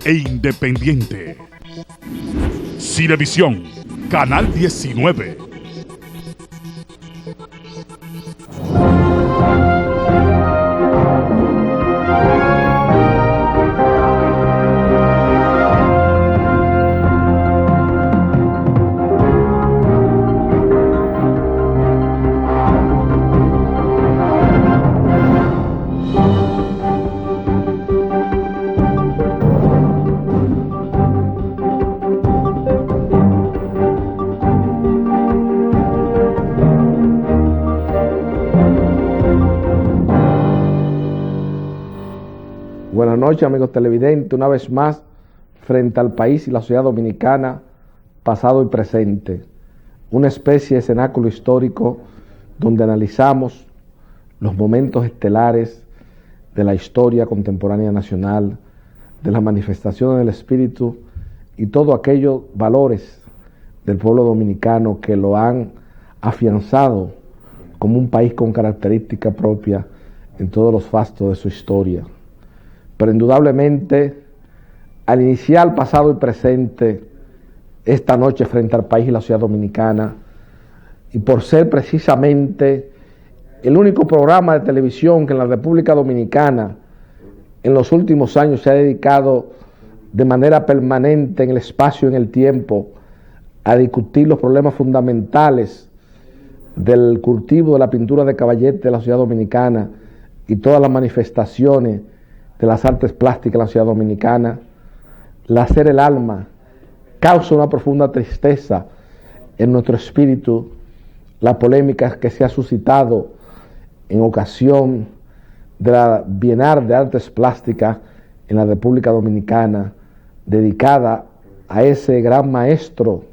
e independiente. Cinevisión, Canal 19. Buenas noches, amigos televidentes, una vez más frente al país y la sociedad dominicana, pasado y presente, una especie de cenáculo histórico donde analizamos los momentos estelares de la historia contemporánea nacional, de las manifestaciones del espíritu y todos aquellos valores del pueblo dominicano que lo han afianzado como un país con característica propia en todos los fastos de su historia. Pero indudablemente, al iniciar pasado y presente esta noche frente al país y la sociedad dominicana, y por ser precisamente el único programa de televisión que en la República Dominicana en los últimos años se ha dedicado de manera permanente en el espacio y en el tiempo a discutir los problemas fundamentales del cultivo de la pintura de caballete de la sociedad dominicana y todas las manifestaciones de las artes plásticas en la ciudad dominicana, Hacer el alma causa una profunda tristeza en nuestro espíritu, la polémica que se ha suscitado en ocasión de la Bienal de Artes Plásticas en la República Dominicana, dedicada a ese gran maestro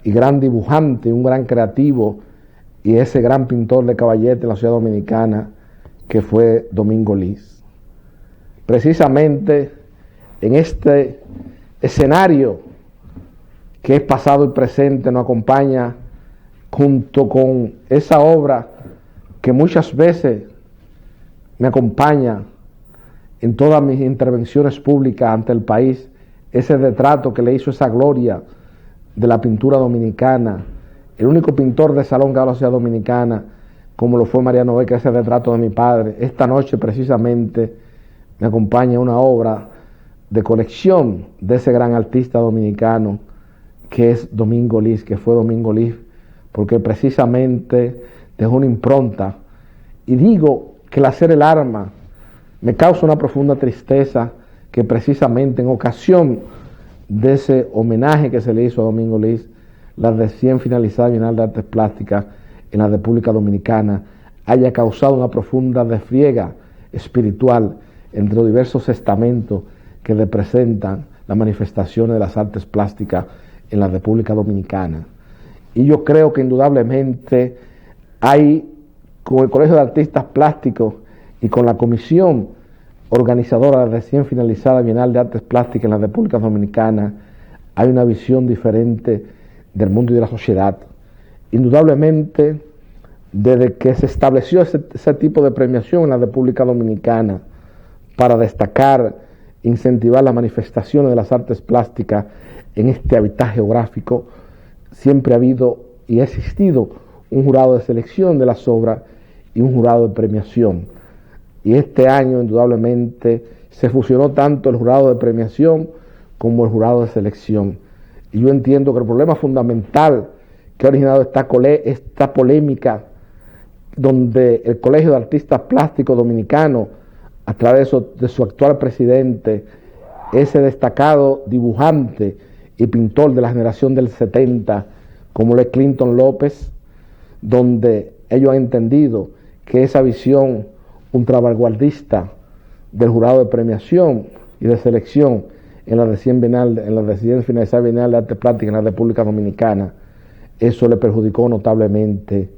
y gran dibujante, un gran creativo y ese gran pintor de caballete en la ciudad dominicana que fue Domingo Liz. Precisamente en este escenario que es pasado y presente nos acompaña junto con esa obra que muchas veces me acompaña en todas mis intervenciones públicas ante el país, ese retrato que le hizo esa gloria de la pintura dominicana, el único pintor de salón que ha dado la ciudad dominicana, como lo fue Mariano Becker, ese retrato de mi padre. Esta noche precisamente me acompaña una obra de colección de ese gran artista dominicano que es Domingo Liz, que fue Domingo Liz, porque precisamente dejó una impronta. Y digo que el hacer el arma me causa una profunda tristeza que precisamente en ocasión de ese homenaje que se le hizo a Domingo Liz, la recién finalizada Bienal de Artes Plásticas en la República Dominicana haya causado una profunda desfriega espiritual entre los diversos estamentos que representan las manifestaciones de las artes plásticas en la República Dominicana. Y yo creo que indudablemente hay, con el Colegio de Artistas Plásticos y con la comisión organizadora de la recién finalizada Bienal de Artes Plásticas en la República Dominicana, hay una visión diferente del mundo y de la sociedad. Indudablemente, desde que se estableció ese tipo de premiación en la República Dominicana, para destacar, incentivar las manifestaciones de las artes plásticas en este hábitat geográfico, siempre ha habido y ha existido un jurado de selección de las obras y un jurado de premiación. Y este año, indudablemente, se fusionó tanto el jurado de premiación como el jurado de selección. Y yo entiendo que el problema fundamental que ha originado esta polémica, donde el Colegio de Artistas Plásticos Dominicano, a través de su actual presidente, ese destacado dibujante y pintor de la generación del 70, como es Clinton López, donde ellos han entendido que esa visión ultravanguardista del jurado de premiación y de selección en la recién finalizada Bienal de Artes Plásticas en la República Dominicana, eso le perjudicó notablemente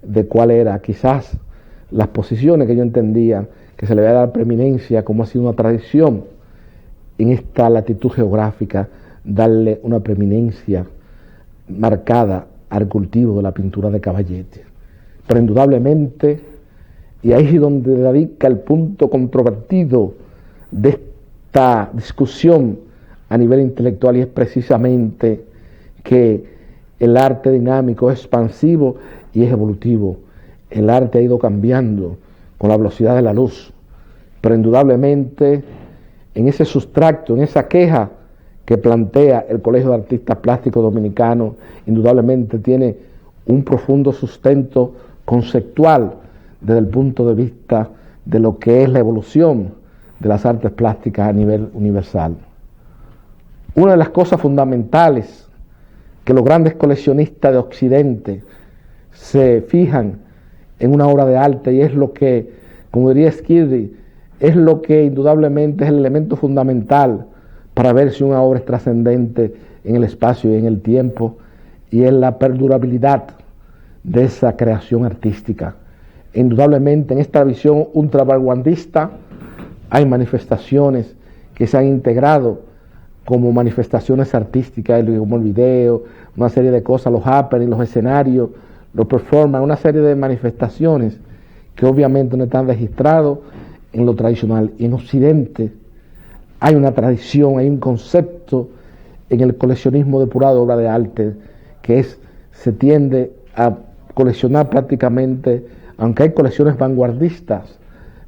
de cuál era quizás las posiciones que yo entendía que se le va a dar preeminencia, como ha sido una tradición en esta latitud geográfica, darle una preeminencia marcada al cultivo de la pintura de caballete. Pero indudablemente, y ahí es donde radica el punto controvertido de esta discusión a nivel intelectual, y es precisamente que el arte dinámico es expansivo y es evolutivo. El arte ha ido cambiando con la velocidad de la luz, pero indudablemente en ese sustracto, en esa queja que plantea el Colegio de Artistas Plásticos Dominicanos, indudablemente tiene un profundo sustento conceptual desde el punto de vista de lo que es la evolución de las artes plásticas a nivel universal. Una de las cosas fundamentales que los grandes coleccionistas de Occidente se fijan en una obra de arte, y es lo que, como diría Skirdy, es lo que indudablemente es el elemento fundamental para ver si una obra es trascendente en el espacio y en el tiempo, y es la perdurabilidad de esa creación artística. Indudablemente en esta visión ultravanguardista hay manifestaciones que se han integrado como manifestaciones artísticas, como el video, una serie de cosas, los happenings, los escenarios, los performances, una serie de manifestaciones que obviamente no están registrados en lo tradicional. Y en Occidente hay una tradición, hay un concepto en el coleccionismo depurado de obra de arte, que se tiende a coleccionar prácticamente, aunque hay colecciones vanguardistas,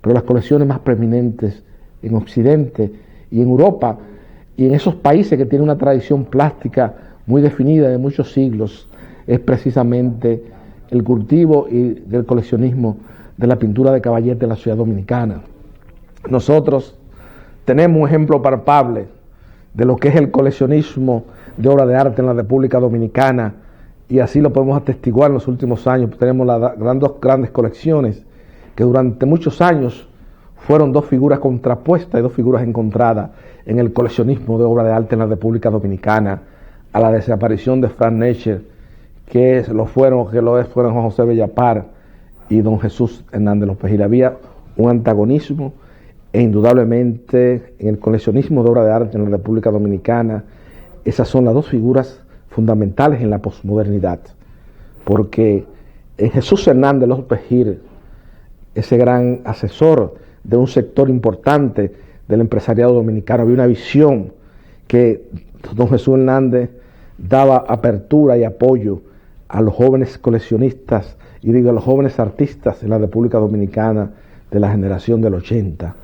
pero las colecciones más preeminentes en Occidente y en Europa, y en esos países que tienen una tradición plástica muy definida de muchos siglos, es precisamente el cultivo y del coleccionismo de la pintura de caballete en la ciudad dominicana. Nosotros tenemos un ejemplo palpable de lo que es el coleccionismo de obra de arte en la República Dominicana, y así lo podemos atestiguar en los últimos años. Tenemos las dos grandes colecciones que durante muchos años fueron dos figuras contrapuestas y dos figuras encontradas en el coleccionismo de obra de arte en la República Dominicana, a la desaparición de Frank Nesher, que lo fueron Juan José Bellapar y don Jesús Hernández López Gil. Había un antagonismo, e indudablemente en el coleccionismo de obra de arte en la República Dominicana, esas son las dos figuras fundamentales en la posmodernidad, porque Jesús Hernández López Gil, ese gran asesor de un sector importante del empresariado dominicano, había una visión que don Jesús Hernández daba apertura y apoyo a los jóvenes coleccionistas, y digo a los jóvenes artistas en la República Dominicana de la generación del 80.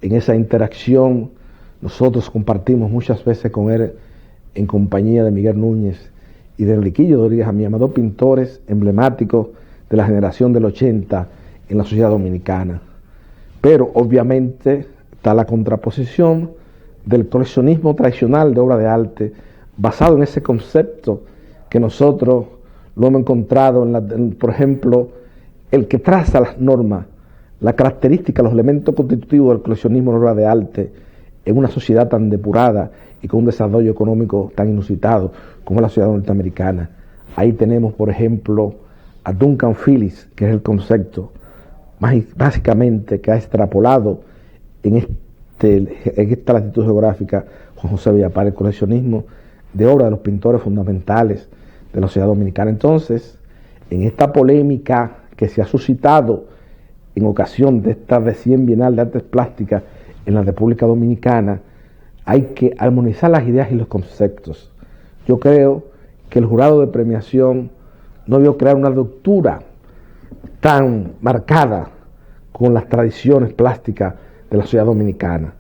En esa interacción nosotros compartimos muchas veces con él, en compañía de Miguel Núñez y de Enriquillo Rodríguez Amiama, dos pintores emblemáticos de la generación del 80 en la sociedad dominicana. Pero obviamente está la contraposición del coleccionismo tradicional de obra de arte, basado en ese concepto que nosotros lo hemos encontrado por ejemplo, el que traza las normas, la característica, los elementos constitutivos del coleccionismo de obra de arte en una sociedad tan depurada y con un desarrollo económico tan inusitado como la sociedad norteamericana. Ahí tenemos, por ejemplo, a Duncan Phillips, que es el concepto básicamente que ha extrapolado en esta latitud geográfica Juan José Bellapar, el coleccionismo de obra de los pintores fundamentales de la sociedad dominicana. Entonces, en esta polémica que se ha suscitado en ocasión de esta recién Bienal de Artes Plásticas en la República Dominicana, hay que armonizar las ideas y los conceptos. Yo creo que el jurado de premiación no vio crear una ruptura tan marcada con las tradiciones plásticas de la sociedad dominicana.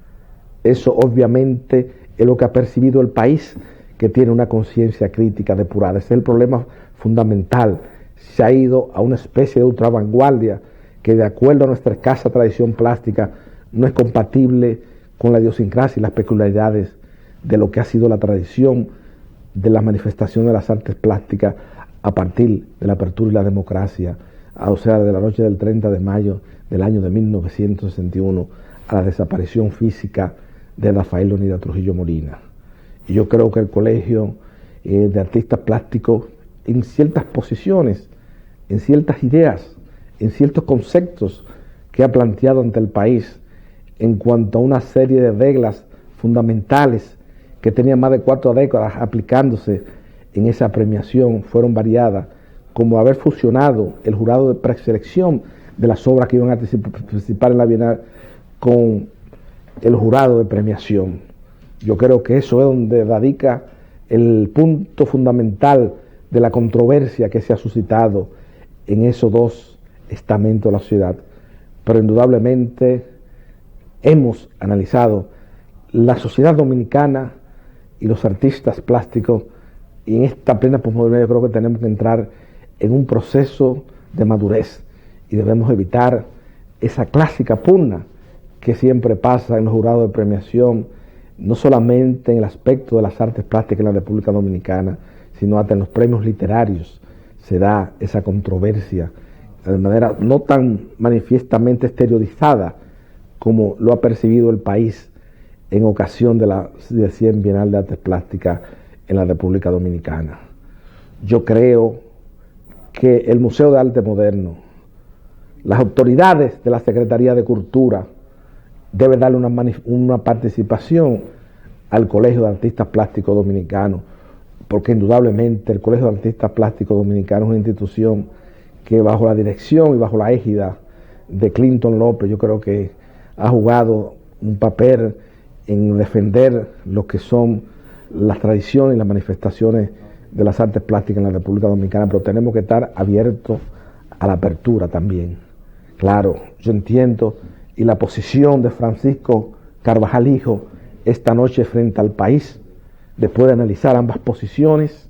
Eso obviamente es lo que ha percibido el país, que tiene una conciencia crítica depurada. Ese es el problema fundamental. Se ha ido a una especie de ultravanguardia que, de acuerdo a nuestra escasa tradición plástica, no es compatible con la idiosincrasia y las peculiaridades de lo que ha sido la tradición de la manifestación de las artes plásticas a partir de la apertura y la democracia, o sea, de la noche del 30 de mayo del año de 1961 a la desaparición física de Rafael Leonidas Trujillo Molina. Y yo creo que el Colegio de Artistas Plásticos, en ciertas posiciones, en ciertas ideas, en ciertos conceptos que ha planteado ante el país en cuanto a una serie de reglas fundamentales que tenían más de 4 décadas aplicándose en esa premiación, fueron variadas, como haber fusionado el jurado de preselección de las obras que iban a participar en la Bienal con el jurado de premiación. Yo creo que eso es donde radica el punto fundamental de la controversia que se ha suscitado en esos dos estamentos de la sociedad. Pero indudablemente hemos analizado la sociedad dominicana y los artistas plásticos, y en esta plena posmodernidad yo creo que tenemos que entrar en un proceso de madurez y debemos evitar esa clásica pugna que siempre pasa en los jurados de premiación, no solamente en el aspecto de las artes plásticas en la República Dominicana, sino hasta en los premios literarios se da esa controversia de manera no tan manifiestamente exteriorizada como lo ha percibido el país en ocasión de la 100 Bienal de Artes Plásticas en la República Dominicana. Yo creo que el Museo de Arte Moderno, las autoridades de la Secretaría de Cultura deben darle una participación al Colegio de Artistas Plásticos Dominicanos, porque indudablemente el Colegio de Artistas Plásticos Dominicanos es una institución que bajo la dirección y bajo la égida de Clinton López, yo creo que ha jugado un papel en defender lo que son las tradiciones y las manifestaciones de las artes plásticas en la República Dominicana, pero tenemos que estar abiertos a la apertura también. Claro, yo entiendo, y la posición de Francisco Carvajal Hijo esta noche frente al país, después de analizar ambas posiciones,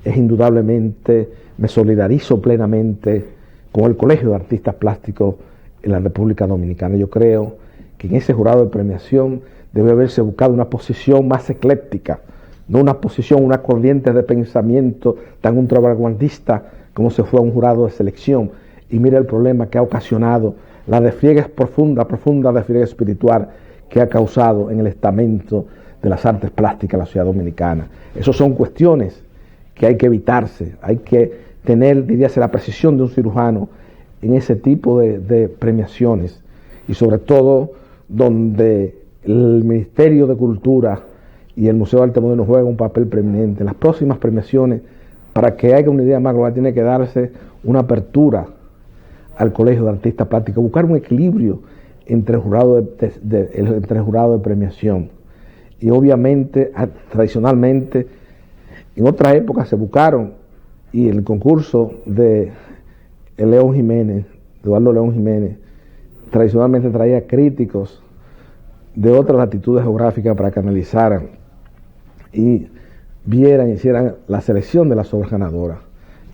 es indudablemente, me solidarizo plenamente con el Colegio de Artistas Plásticos en la República Dominicana. Yo creo que en ese jurado de premiación debe haberse buscado una posición más ecléctica, no una posición, una corriente de pensamiento tan ultravanguardista como se fue a un jurado de selección. Y mira el problema que ha ocasionado, la desfriegue profunda desfriegue espiritual que ha causado en el estamento de las artes plásticas en la sociedad dominicana. Esas son cuestiones que hay que evitarse, hay que tener, diríase, la precisión de un cirujano en ese tipo de premiaciones, y sobre todo donde el Ministerio de Cultura y el Museo de Arte Moderno juegan un papel preeminente. En las próximas premiaciones, para que haya una idea más global, tiene que darse una apertura al Colegio de Artistas Plásticos, buscar un equilibrio entre el jurado de premiación. Y obviamente, tradicionalmente, en otra época se buscaron, y el concurso de León Jiménez, Eduardo León Jiménez, tradicionalmente traía críticos de otras latitudes geográficas para que analizaran y vieran, hicieran la selección de las obras ganadoras.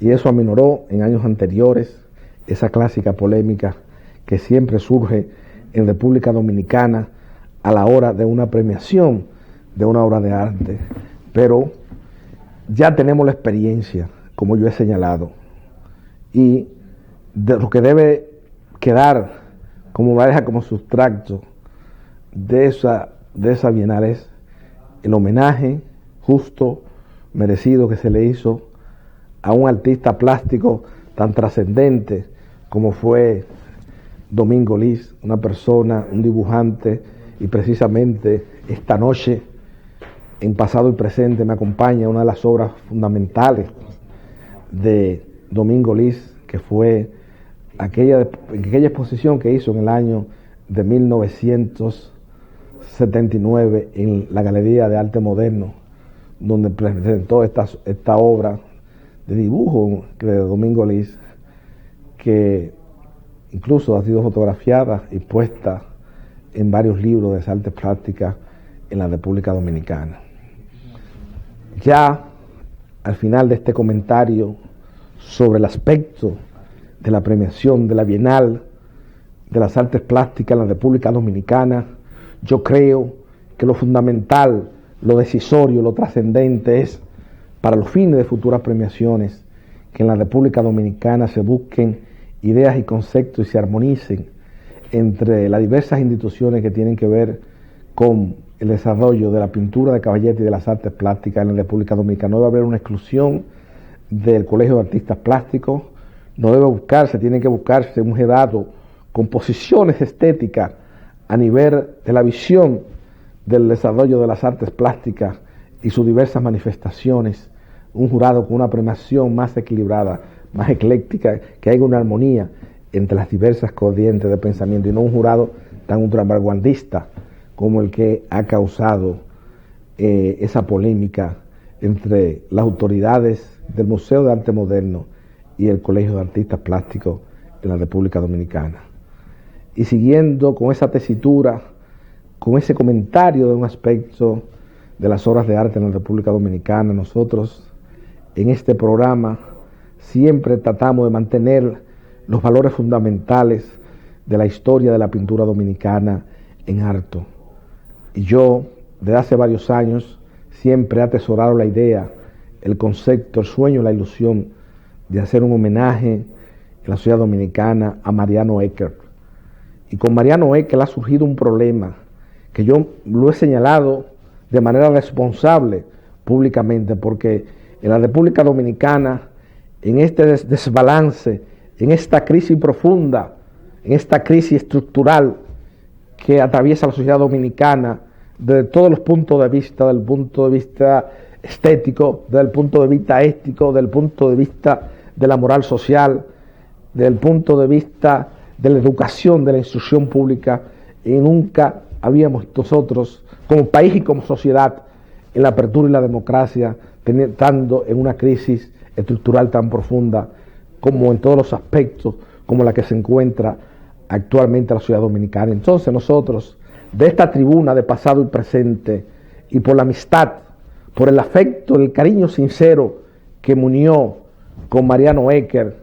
Y eso aminoró en años anteriores esa clásica polémica que siempre surge en República Dominicana a la hora de una premiación de una obra de arte. Pero ya tenemos la experiencia, como yo he señalado, y de lo que debe quedar como sustracto de esa bienal es el homenaje justo, merecido que se le hizo a un artista plástico tan trascendente como fue Domingo Liz, una persona, un dibujante, y precisamente esta noche, en pasado y presente, me acompaña una de las obras fundamentales de Domingo Liz, que fue aquella exposición que hizo en el año de 1979 en la Galería de Arte Moderno, donde presentó esta obra de dibujo de Domingo Liz, que incluso ha sido fotografiada y puesta en varios libros de artes plásticas en la República Dominicana. Ya al final de este comentario sobre el aspecto de la premiación de la Bienal de las Artes Plásticas en la República Dominicana, yo creo que lo fundamental, lo decisorio, lo trascendente es, para los fines de futuras premiaciones, que en la República Dominicana se busquen ideas y conceptos y se armonicen entre las diversas instituciones que tienen que ver con el desarrollo de la pintura de caballete y de las artes plásticas en la República Dominicana. No debe haber una exclusión del Colegio de Artistas Plásticos, no debe buscarse, tiene que buscarse un jurado con posiciones estéticas a nivel de la visión del desarrollo de las artes plásticas y sus diversas manifestaciones, un jurado con una premiación más equilibrada, más ecléctica, que haya una armonía entre las diversas corrientes de pensamiento, y no un jurado tan ultravanguardista como el que ha causado esa polémica entre las autoridades del Museo de Arte Moderno y el Colegio de Artistas Plásticos en la República Dominicana. Y siguiendo con esa tesitura, con ese comentario de un aspecto de las obras de arte en la República Dominicana, nosotros en este programa siempre tratamos de mantener los valores fundamentales de la historia de la pintura dominicana en alto. Y yo, desde hace varios años, siempre he atesorado la idea, el concepto, el sueño, la ilusión de hacer un homenaje en la sociedad dominicana a Mariano Ecker. Y con Mariano Ecker ha surgido un problema que yo lo he señalado de manera responsable públicamente, porque en la República Dominicana, en este desbalance, en esta crisis profunda, en esta crisis estructural que atraviesa la sociedad dominicana desde todos los puntos de vista, desde el punto de vista estético, desde el punto de vista ético, desde el punto de vista de la moral social, desde el punto de vista de la educación, de la instrucción pública, y nunca habíamos nosotros, como país y como sociedad, en la apertura y la democracia, estando en una crisis estructural tan profunda como en todos los aspectos, como la que se encuentra actualmente la sociedad dominicana. Entonces nosotros, de esta tribuna de pasado y presente, y por la amistad, por el afecto, el cariño sincero que me unió con Mariano Ecker,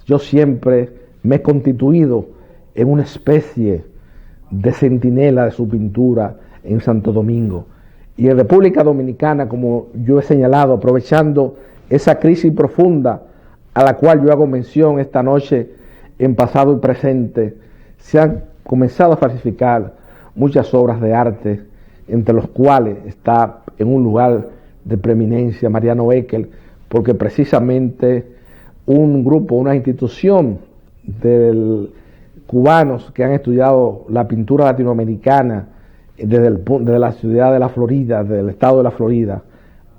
yo siempre me he constituido en una especie de centinela de su pintura en Santo Domingo. Y en República Dominicana, como yo he señalado, aprovechando esa crisis profunda a la cual yo hago mención esta noche en pasado y presente, se han comenzado a falsificar muchas obras de arte, entre los cuales está en un lugar de preeminencia Mariano Ecker, porque precisamente un grupo, una institución de cubanos que han estudiado la pintura latinoamericana desde la ciudad de la Florida, del estado de la Florida,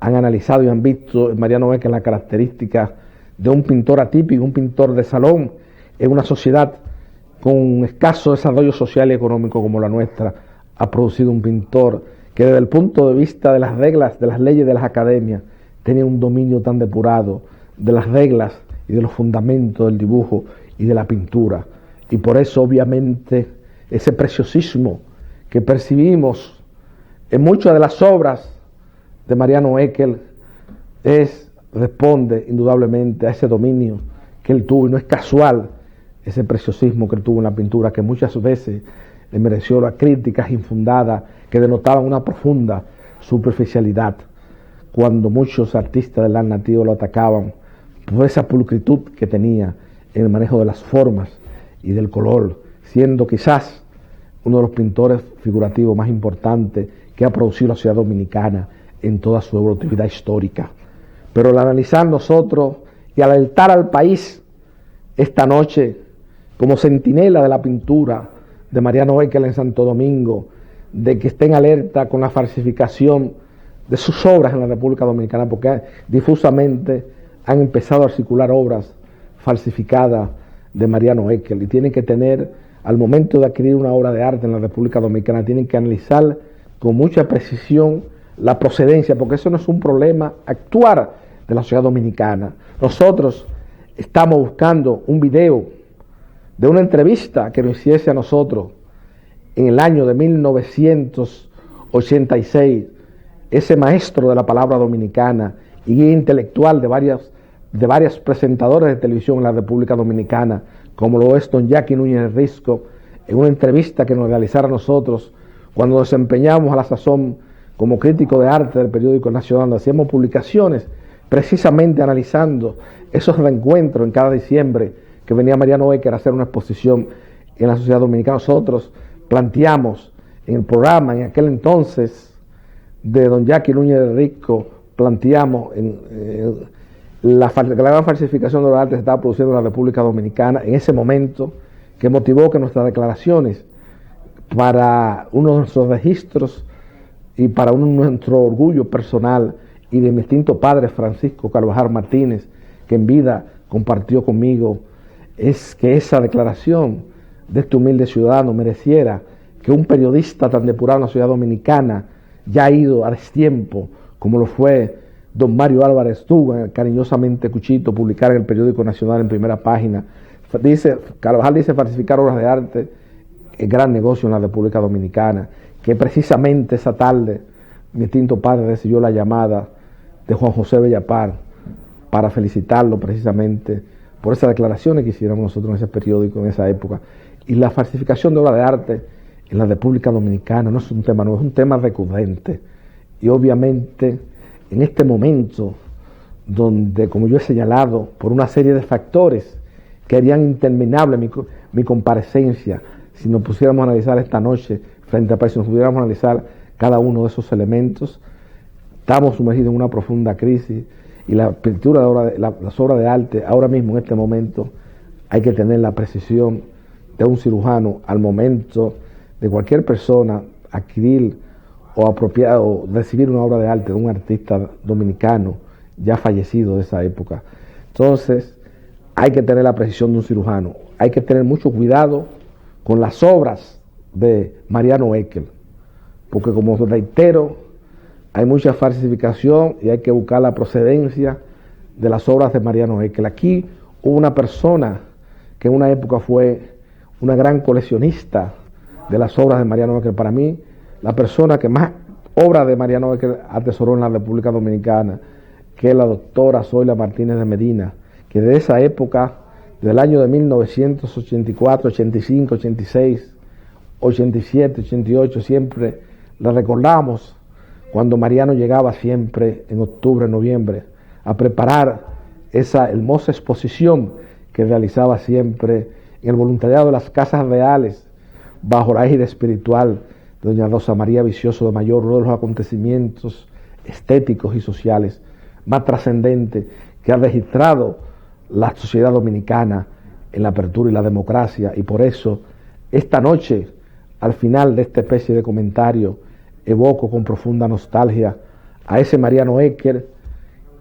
han analizado y han visto en Mariano Ecker las características de un pintor atípico, un pintor de salón, en una sociedad con escaso desarrollo social y económico como la nuestra. Ha producido un pintor que desde el punto de vista de las reglas, de las leyes de las academias, tenía un dominio tan depurado de las reglas y de los fundamentos del dibujo y de la pintura. Y por eso, obviamente, ese preciosismo que percibimos en muchas de las obras de Mariano Ecker responde indudablemente a ese dominio que él tuvo, y no es casual ese preciosismo que él tuvo en la pintura, que muchas veces le mereció las críticas infundadas que denotaban una profunda superficialidad, cuando muchos artistas del arte nativo lo atacaban por esa pulcritud que tenía en el manejo de las formas y del color, siendo quizás uno de los pintores figurativos más importantes que ha producido la sociedad dominicana en toda su evolutividad histórica. Pero al analizar nosotros y al alertar al país esta noche como centinela de la pintura de Mariano Ecker en Santo Domingo, de que estén alerta con la falsificación de sus obras en la República Dominicana, porque difusamente han empezado a circular obras falsificadas de Mariano Ecker, y tienen que tener, al momento de adquirir una obra de arte en la República Dominicana, tienen que analizar con mucha precisión la procedencia, porque eso no es un problema actual de la sociedad dominicana. Nosotros estamos buscando un video de una entrevista que nos hiciese a nosotros en el año de 1986, ese maestro de la palabra dominicana y guía intelectual de varias presentadores de televisión en la República Dominicana, como lo es don Jackie Núñez Risco, en una entrevista que nos realizara a nosotros cuando nos desempeñamos a la sazón como crítico de arte del periódico Nacional, donde hacíamos publicaciones precisamente analizando esos reencuentros en cada diciembre que venía Mariano Ecker a hacer una exposición en la sociedad dominicana. Nosotros planteamos en el programa, en aquel entonces, de don Jackie Núñez de Risco, planteamos la gran falsificación de los artes que se estaba produciendo en la República Dominicana en ese momento, que motivó que nuestras declaraciones para uno de nuestros registros y para nuestro orgullo personal y de mi extinto padre Francisco Carvajal Martínez, que en vida compartió conmigo, es que esa declaración de este humilde ciudadano mereciera que un periodista tan depurado en la sociedad dominicana ya ha ido a destiempo, como lo fue don Mario Álvarez Tuga, cariñosamente Cuchito, publicar en el periódico nacional en primera página. Carvajal dice falsificar obras de arte es gran negocio en la República Dominicana, que precisamente esa tarde mi extinto padre recibió la llamada de Juan José Bellapar para felicitarlo precisamente por esas declaraciones que hicieron nosotros en ese periódico en esa época. Y la falsificación de obras de arte en la República Dominicana no es un tema nuevo, es un tema recurrente. Y obviamente en este momento donde, como yo he señalado, por una serie de factores que harían interminable mi comparecencia, si nos pusiéramos a analizar esta noche frente a país, si nos pudiéramos analizar cada uno de esos elementos, estamos sumergidos en una profunda crisis y la pintura de las obras de arte, ahora mismo en este momento, hay que tener la precisión de un cirujano al momento de cualquier persona adquirir o apropiar o recibir una obra de arte de un artista dominicano ya fallecido de esa época. Entonces, hay que tener la precisión de un cirujano, hay que tener mucho cuidado con las obras de Mariano Eckel, porque como reitero, hay mucha falsificación y hay que buscar la procedencia de las obras de Mariano Eckel. Aquí hubo una persona que en una época fue una gran coleccionista de las obras de Mariano Eckel. Para mí, la persona que más obras de Mariano Eckel atesoró en la República Dominicana, que es la doctora Zoila Martínez de Medina, que de esa época, del año de 1984, 85, 86, 87, 88, siempre la recordamos cuando Mariano llegaba siempre en octubre, noviembre, a preparar esa hermosa exposición que realizaba siempre en el voluntariado de las casas reales, bajo la égida espiritual de doña Rosa María Vicioso de Mayor, uno de los acontecimientos estéticos y sociales más trascendentes que ha registrado la sociedad dominicana en la apertura y la democracia. Y por eso, esta noche, al final de esta especie de comentario, evoco con profunda nostalgia a ese Mariano Eckel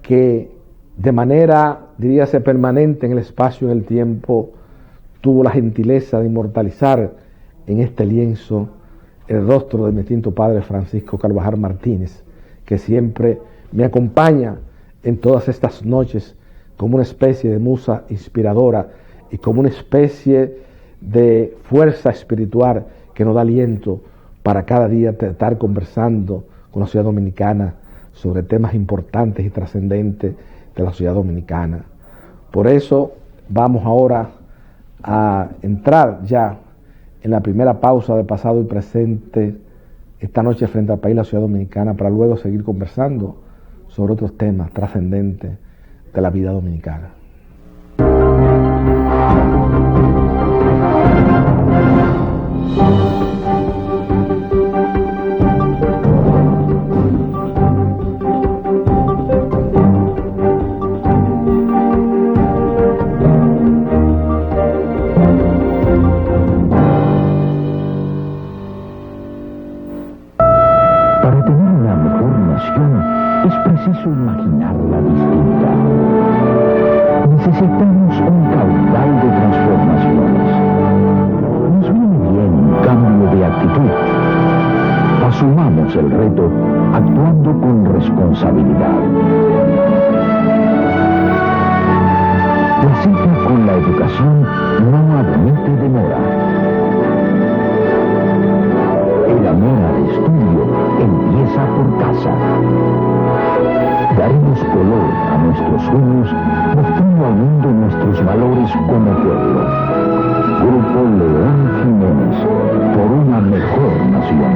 que de manera, diríase, permanente en el espacio y en el tiempo, tuvo la gentileza de inmortalizar en este lienzo el rostro de mi extinto padre Francisco Carvajal Martínez, que siempre me acompaña en todas estas noches como una especie de musa inspiradora y como una especie de fuerza espiritual que nos da aliento para cada día estar conversando con la sociedad dominicana sobre temas importantes y trascendentes de la sociedad dominicana. Por eso vamos ahora a entrar ya en la primera pausa de pasado y presente esta noche frente al país, la sociedad dominicana, para luego seguir conversando sobre otros temas trascendentes de la vida dominicana. Es preciso imaginarla distinta. Necesitamos un caudal de transformaciones. Nos viene bien un cambio de actitud. Asumamos el reto actuando con responsabilidad. La cita con la educación no admite demora. El amor al estudio empieza por casa. Daremos color a nuestros sueños, mostrando al mundo nuestros valores como pueblo. Grupo León Jiménez, por una mejor nación.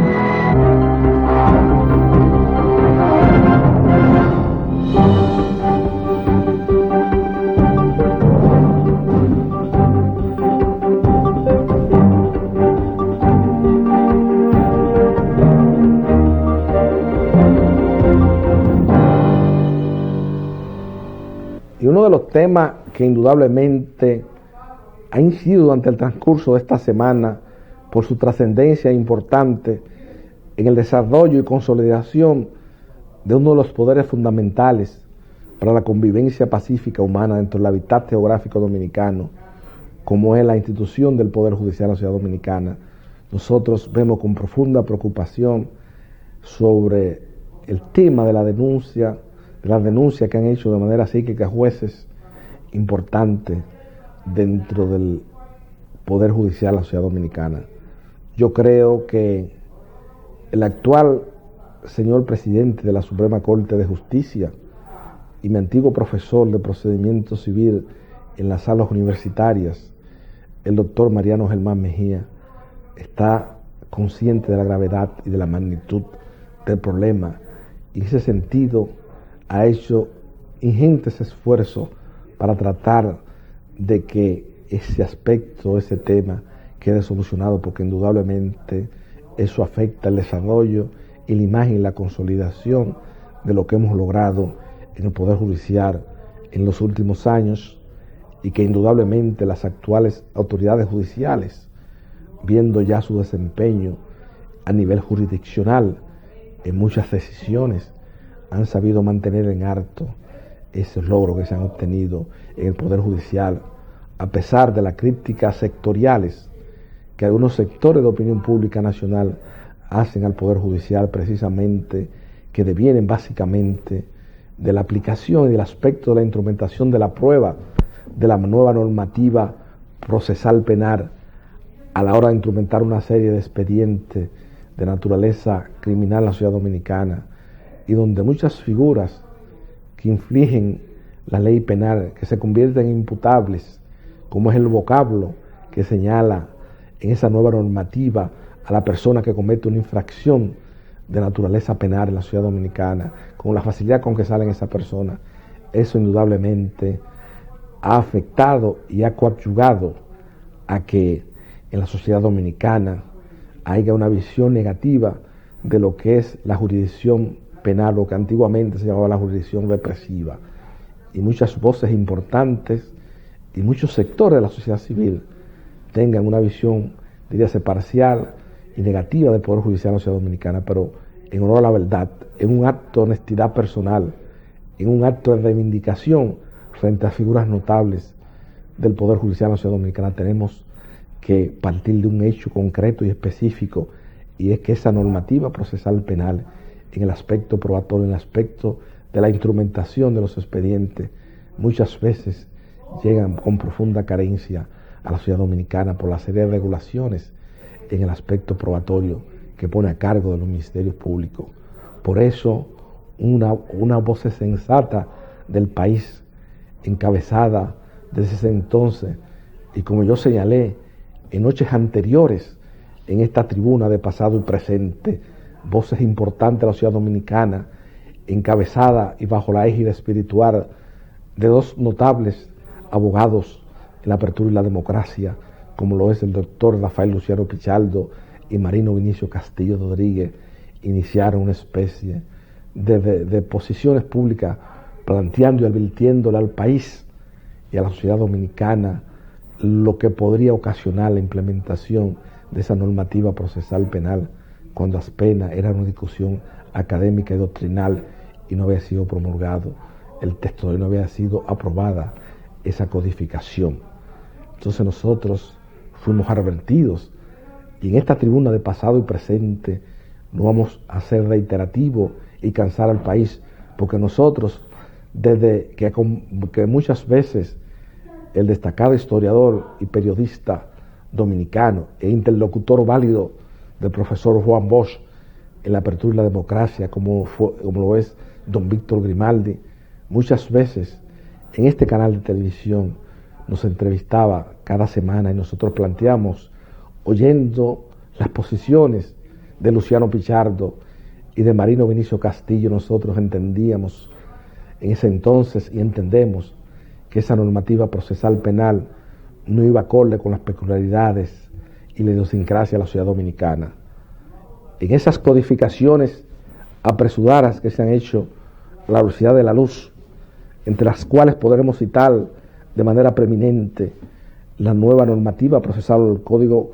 Y uno de los temas que indudablemente ha incidido durante el transcurso de esta semana por su trascendencia importante en el desarrollo y consolidación de uno de los poderes fundamentales para la convivencia pacífica humana dentro del hábitat geográfico dominicano, como es la institución del Poder Judicial de la Ciudad Dominicana, nosotros vemos con profunda preocupación sobre el tema de la denuncia, de las denuncias que han hecho de manera psíquica jueces importantes dentro del Poder Judicial de la Sociedad Dominicana. Yo creo que el actual señor presidente de la Suprema Corte de Justicia y mi antiguo profesor de procedimiento civil en las salas universitarias, el doctor Mariano Germán Mejía, está consciente de la gravedad y de la magnitud del problema, y en ese sentido ha hecho ingentes esfuerzos para tratar de que ese aspecto, ese tema, quede solucionado, porque indudablemente eso afecta el desarrollo y la imagen y la consolidación de lo que hemos logrado en el Poder Judicial en los últimos años, y que indudablemente las actuales autoridades judiciales, viendo ya su desempeño a nivel jurisdiccional en muchas decisiones, han sabido mantener en alto esos logros que se han obtenido en el Poder Judicial, a pesar de las críticas sectoriales que algunos sectores de opinión pública nacional hacen al Poder Judicial, precisamente, que devienen básicamente de la aplicación y del aspecto de la instrumentación de la prueba de la nueva normativa procesal penal a la hora de instrumentar una serie de expedientes de naturaleza criminal en la sociedad dominicana, y donde muchas figuras que infligen la ley penal, que se convierten en imputables, como es el vocablo que señala en esa nueva normativa a la persona que comete una infracción de naturaleza penal en la sociedad dominicana, con la facilidad con que salen esa persona, eso indudablemente ha afectado y ha coadyuvado a que en la sociedad dominicana haya una visión negativa de lo que es la jurisdicción penal, lo que antiguamente se llamaba la jurisdicción represiva, y muchas voces importantes y muchos sectores de la sociedad civil tengan una visión, diríase, parcial y negativa del Poder Judicial de la sociedad dominicana. Pero en honor a la verdad, en un acto de honestidad personal, en un acto de reivindicación frente a figuras notables del Poder Judicial de la sociedad dominicana, tenemos que partir de un hecho concreto y específico, y es que esa normativa procesal penal, en el aspecto probatorio, en el aspecto de la instrumentación de los expedientes, muchas veces llegan con profunda carencia a la sociedad dominicana por la serie de regulaciones en el aspecto probatorio que pone a cargo de los ministerios públicos. Por eso, una voz sensata del país, encabezada desde ese entonces, y como yo señalé en noches anteriores en esta tribuna de pasado y presente, voces importantes de la sociedad dominicana, encabezada y bajo la égida espiritual de dos notables abogados en la apertura y la democracia, como lo es el doctor Rafael Luciano Pichardo y Marino Vinicio Castillo Rodríguez, iniciaron una especie de posiciones públicas planteando y advirtiéndole al país y a la sociedad dominicana lo que podría ocasionar la implementación de esa normativa procesal penal, cuando apenas era una discusión académica y doctrinal y no había sido promulgado el texto, y no había sido aprobada esa codificación. Entonces nosotros fuimos advertidos, y en esta tribuna de pasado y presente no vamos a ser reiterativos y cansar al país, porque nosotros, desde que muchas veces el destacado historiador y periodista dominicano e interlocutor válido del profesor Juan Bosch en la apertura y la democracia, como lo es don Víctor Grimaldi, muchas veces en este canal de televisión nos entrevistaba cada semana, y nosotros planteamos, oyendo las posiciones de Luciano Pichardo y de Marino Vinicio Castillo, nosotros entendíamos en ese entonces y entendemos que esa normativa procesal penal no iba acorde con las peculiaridades y la idiosincrasia de la sociedad dominicana. En esas codificaciones apresuradas que se han hecho a la velocidad de la luz, entre las cuales podremos citar de manera preeminente la nueva normativa procesal, el Código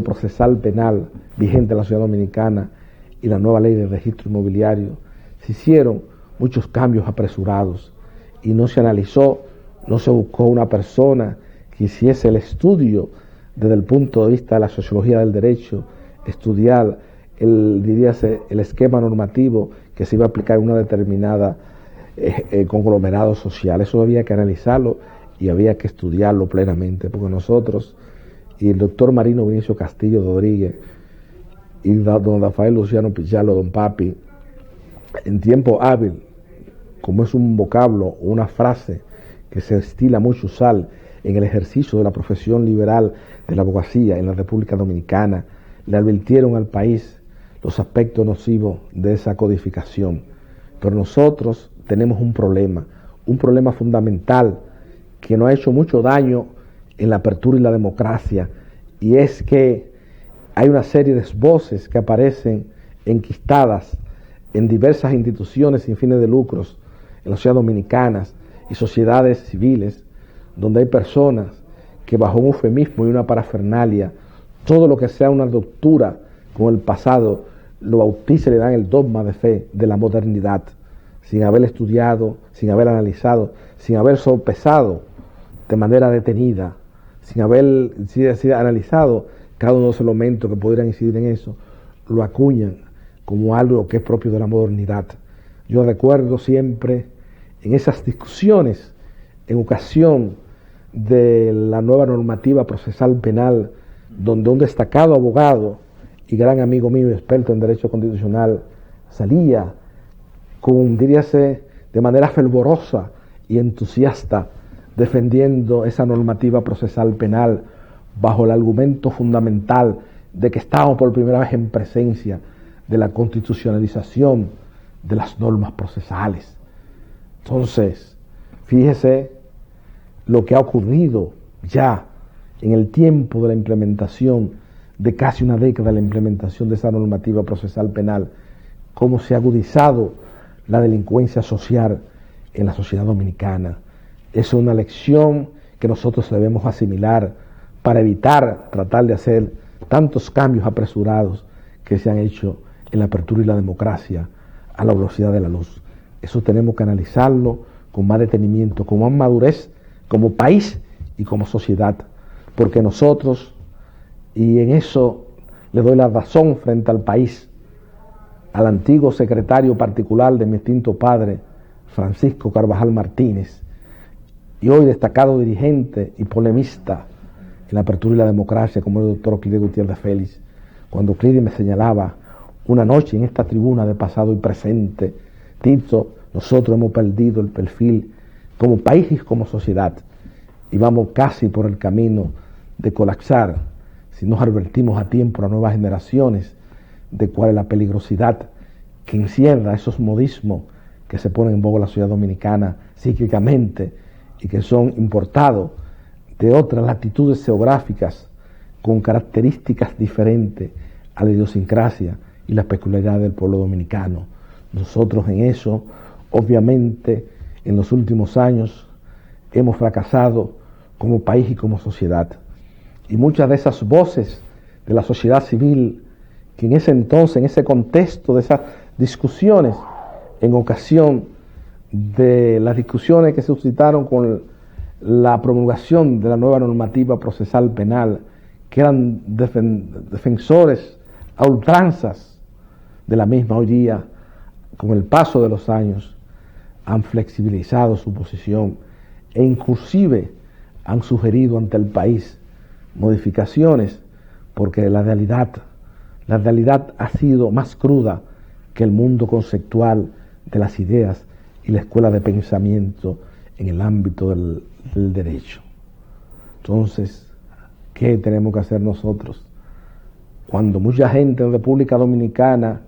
Procesal Penal vigente en la sociedad dominicana, y la nueva ley de registro inmobiliario, se hicieron muchos cambios apresurados y no se analizó, no se buscó una persona que hiciese el estudio desde el punto de vista de la sociología del derecho, estudiar el esquema normativo que se iba a aplicar en una determinada conglomerado social. Eso había que analizarlo y había que estudiarlo plenamente, porque nosotros y el doctor Marino Vinicio Castillo Rodríguez y don Rafael Luciano Pichardo, don Papi, en tiempo hábil, como es un vocablo, una frase que se estila mucho usar en el ejercicio de la profesión liberal de la abogacía en la República Dominicana, le advirtieron al país los aspectos nocivos de esa codificación. Pero nosotros tenemos un problema fundamental que nos ha hecho mucho daño en la apertura y la democracia, y es que hay una serie de voces que aparecen enquistadas en diversas instituciones sin fines de lucros, en las sociedades dominicanas y sociedades civiles, donde hay personas que bajo un eufemismo y una parafernalia, todo lo que sea una ruptura con el pasado, lo bautizan y le dan el dogma de fe de la modernidad, sin haber estudiado, sin haber analizado, sin haber sopesado de manera detenida, sin haber analizado cada uno de los elementos que podrían incidir en eso, lo acuñan como algo que es propio de la modernidad. Yo recuerdo siempre en esas discusiones, en ocasión de la nueva normativa procesal penal, donde un destacado abogado y gran amigo mío, experto en derecho constitucional, salía diríase, de manera fervorosa y entusiasta, defendiendo esa normativa procesal penal bajo el argumento fundamental de que estábamos por primera vez en presencia de la constitucionalización de las normas procesales. Entonces, fíjese lo que ha ocurrido ya en el tiempo de la implementación, de casi una década de la implementación de esa normativa procesal penal, cómo se ha agudizado la delincuencia social en la sociedad dominicana. Es una lección que nosotros debemos asimilar para evitar tratar de hacer tantos cambios apresurados que se han hecho en la apertura y la democracia a la velocidad de la luz. Eso tenemos que analizarlo con más detenimiento, con más madurez, como país y como sociedad, porque nosotros, y en eso le doy la razón frente al país, al antiguo secretario particular de mi extinto padre, Francisco Carvajal Martínez, y hoy destacado dirigente y polemista en la apertura y la democracia, como el doctor Euclides Gutiérrez Félix, cuando Euclides me señalaba una noche en esta tribuna de pasado y presente: Tito, nosotros hemos perdido el perfil como país y como sociedad, y vamos casi por el camino de colapsar si nos advertimos a tiempo a las nuevas generaciones de cuál es la peligrosidad que encierra esos modismos que se ponen en boga en la sociedad dominicana cíclicamente y que son importados de otras latitudes geográficas con características diferentes a la idiosincrasia y la peculiaridad del pueblo dominicano. Nosotros en eso, obviamente, en los últimos años hemos fracasado como país y como sociedad. Y muchas de esas voces de la sociedad civil, que en ese entonces, en ese contexto de esas discusiones, en ocasión de las discusiones que se suscitaron con la promulgación de la nueva normativa procesal penal, que eran defensores a ultranzas de la misma, hoy día, con el paso de los años, han flexibilizado su posición e inclusive han sugerido ante el país modificaciones, porque la realidad ha sido más cruda que el mundo conceptual de las ideas y la escuela de pensamiento en el ámbito del derecho. Entonces, ¿qué tenemos que hacer nosotros? Cuando mucha gente en República Dominicana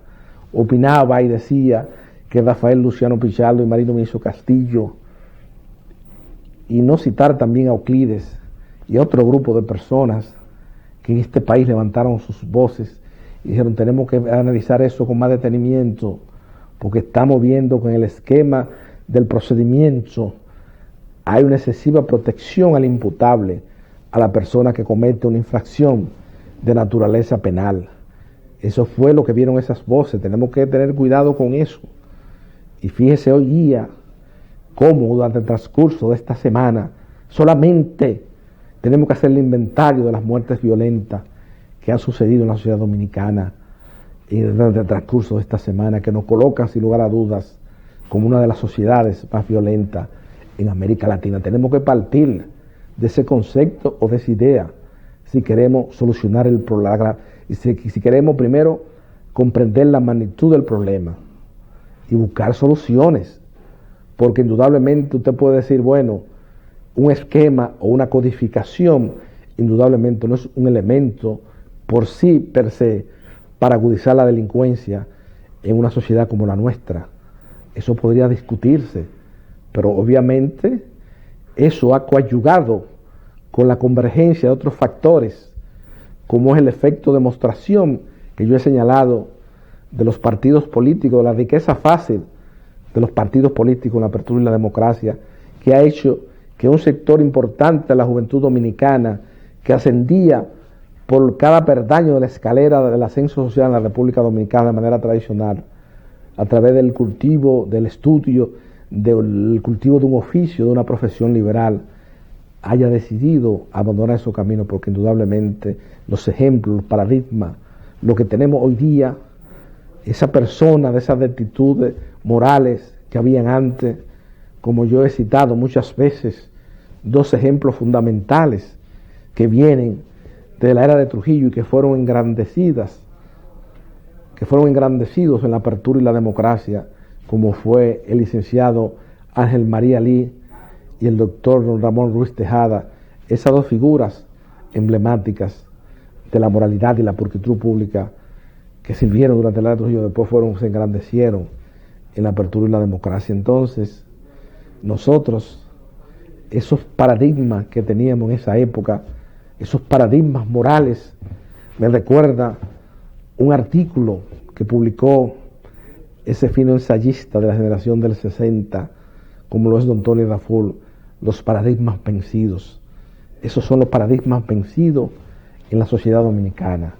opinaba y decía que Rafael Luciano Pichardo y Marino Vinicio Castillo, y no citar también a Euclides y a otro grupo de personas que en este país levantaron sus voces y dijeron: tenemos que analizar eso con más detenimiento, porque estamos viendo que en el esquema del procedimiento hay una excesiva protección al imputable, a la persona que comete una infracción de naturaleza penal. Eso fue lo que vieron esas voces. Tenemos que tener cuidado con eso. Y fíjese hoy día cómo durante el transcurso de esta semana solamente tenemos que hacer el inventario de las muertes violentas que han sucedido en la sociedad dominicana durante el transcurso de esta semana, que nos colocan sin lugar a dudas como una de las sociedades más violentas en América Latina. Tenemos que partir de ese concepto o de esa idea si queremos solucionar el problema, y si queremos primero comprender la magnitud del problema y buscar soluciones, porque indudablemente usted puede decir, bueno, un esquema o una codificación indudablemente no es un elemento por sí per se para agudizar la delincuencia en una sociedad como la nuestra. Eso podría discutirse, pero obviamente eso ha coadyuvado con la convergencia de otros factores, como es el efecto de demostración que yo he señalado de los partidos políticos, de la riqueza fácil de los partidos políticos en la apertura y la democracia, que ha hecho que un sector importante de la juventud dominicana, que ascendía por cada peldaño de la escalera del ascenso social en la República Dominicana de manera tradicional, a través del cultivo, del estudio, del cultivo de un oficio, de una profesión liberal, haya decidido abandonar esos caminos, porque indudablemente los ejemplos, los paradigmas, lo que tenemos hoy día, esa persona de esas actitudes morales que habían antes, como yo he citado muchas veces, dos ejemplos fundamentales que vienen de la era de Trujillo y que fueron engrandecidos en la apertura y la democracia, como fue el licenciado Ángel María Lee y el doctor Ramón Ruiz Tejada, esas dos figuras emblemáticas de la moralidad y la pulcritud pública que sirvieron durante la era de Trujillo, después se engrandecieron en la apertura y la democracia. Entonces, nosotros, esos paradigmas que teníamos en esa época, esos paradigmas morales, me recuerda un artículo que publicó ese fino ensayista de la generación del 60, como lo es don Tony Raful, los paradigmas vencidos. Esos son los paradigmas vencidos en la sociedad dominicana.